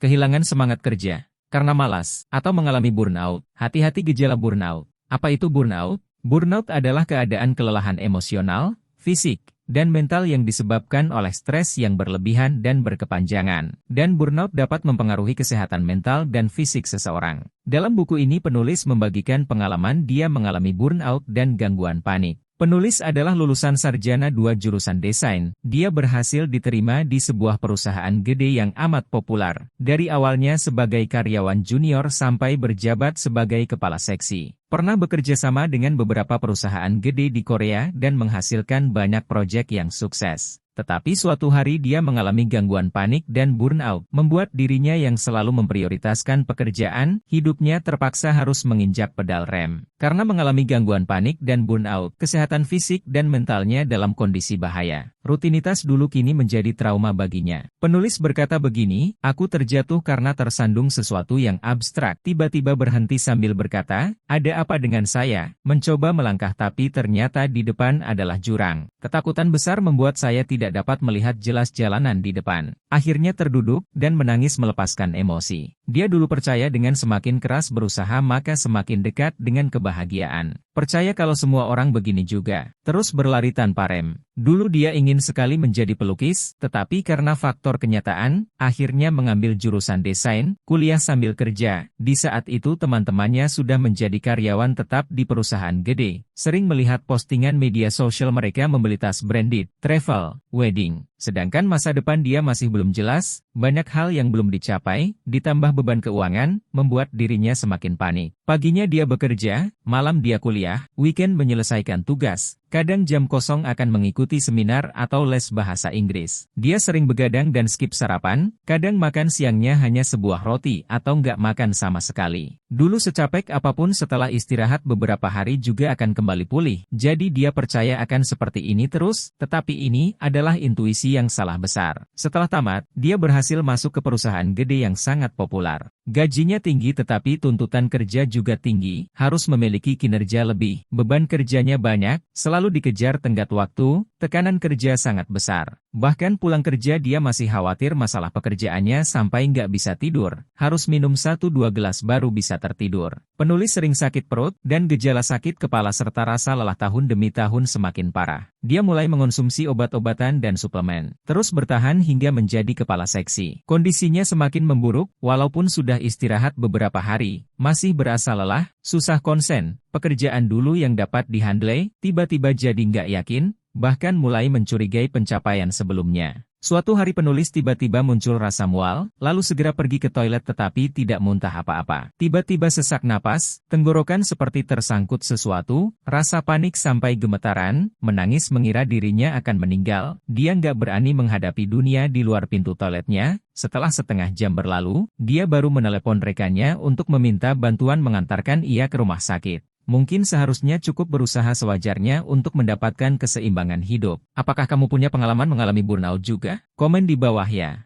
kehilangan semangat kerja, karena malas, atau mengalami burnout. Hati-hati gejala burnout. Apa itu burnout? Burnout adalah keadaan kelelahan emosional, fisik, dan mental yang disebabkan oleh stres yang berlebihan dan berkepanjangan. Dan burnout dapat mempengaruhi kesehatan mental dan fisik seseorang. Dalam buku ini penulis membagikan pengalaman dia mengalami burnout dan gangguan panik. Penulis adalah lulusan sarjana 2 jurusan desain. Dia berhasil diterima di sebuah perusahaan gede yang amat populer. Dari awalnya sebagai karyawan junior sampai berjabat sebagai kepala seksi. Pernah bekerja sama dengan beberapa perusahaan gede di Korea dan menghasilkan banyak proyek yang sukses. Tetapi suatu hari dia mengalami gangguan panik dan burnout, membuat dirinya yang selalu memprioritaskan pekerjaan, hidupnya terpaksa harus menginjak pedal rem. Karena mengalami gangguan panik dan burnout, kesehatan fisik dan mentalnya dalam kondisi bahaya. Rutinitas dulu kini menjadi trauma baginya. Penulis berkata begini, aku terjatuh karena tersandung sesuatu yang abstrak. Tiba-tiba berhenti sambil berkata, ada apa dengan saya? Mencoba melangkah tapi ternyata di depan adalah jurang. Ketakutan besar membuat saya tidak dapat melihat jelas jalanan di depan. Akhirnya terduduk dan menangis melepaskan emosi. Dia dulu percaya dengan semakin keras berusaha maka semakin dekat dengan kebahagiaan. Percaya kalau semua orang begini juga. Terus berlari tanpa rem. Dulu dia ingin sekali menjadi pelukis, tetapi karena faktor kenyataan, akhirnya mengambil jurusan desain, kuliah sambil kerja. Di saat itu teman-temannya sudah menjadi karyawan tetap di perusahaan gede. Sering melihat postingan media sosial mereka membeli tas branded, travel, wedding. Sedangkan masa depan dia masih belum jelas, banyak hal yang belum dicapai, ditambah beban keuangan, membuat dirinya semakin panik. Paginya dia bekerja, malam dia kuliah, weekend menyelesaikan tugas. Kadang jam kosong akan mengikuti seminar atau les bahasa Inggris. Dia sering begadang dan skip sarapan, kadang makan siangnya hanya sebuah roti atau nggak makan sama sekali. Dulu secapek apapun setelah istirahat beberapa hari juga akan kembali pulih. Jadi dia percaya akan seperti ini terus, tetapi ini adalah intuisi yang salah besar. Setelah tamat, dia berhasil masuk ke perusahaan gede yang sangat populer. Gajinya tinggi tetapi tuntutan kerja juga tinggi, harus memiliki kinerja lebih. Beban kerjanya banyak, selalu dikejar tenggat waktu, tekanan kerja sangat besar. Bahkan pulang kerja dia masih khawatir masalah pekerjaannya sampai nggak bisa tidur. Harus minum 1-2 gelas baru bisa tertidur. Penulis sering sakit perut, dan gejala sakit kepala serta rasa lelah tahun demi tahun semakin parah. Dia mulai mengonsumsi obat-obatan dan suplemen. Terus bertahan hingga menjadi kepala seksi. Kondisinya semakin memburuk, walaupun sudah istirahat beberapa hari, masih berasa lelah, susah konsen. Pekerjaan dulu yang dapat dihandle, tiba-tiba jadi nggak yakin, bahkan mulai mencurigai pencapaian sebelumnya. Suatu hari penulis tiba-tiba muncul rasa mual, lalu segera pergi ke toilet tetapi tidak muntah apa-apa. Tiba-tiba sesak napas, tenggorokan seperti tersangkut sesuatu, rasa panik sampai gemetaran, menangis mengira dirinya akan meninggal. Dia nggak berani menghadapi dunia di luar pintu toiletnya. Setelah setengah jam berlalu, dia baru menelepon rekannya untuk meminta bantuan mengantarkan ia ke rumah sakit. Mungkin seharusnya cukup berusaha sewajarnya untuk mendapatkan keseimbangan hidup. Apakah kamu punya pengalaman mengalami burnout juga? Komen di bawah ya.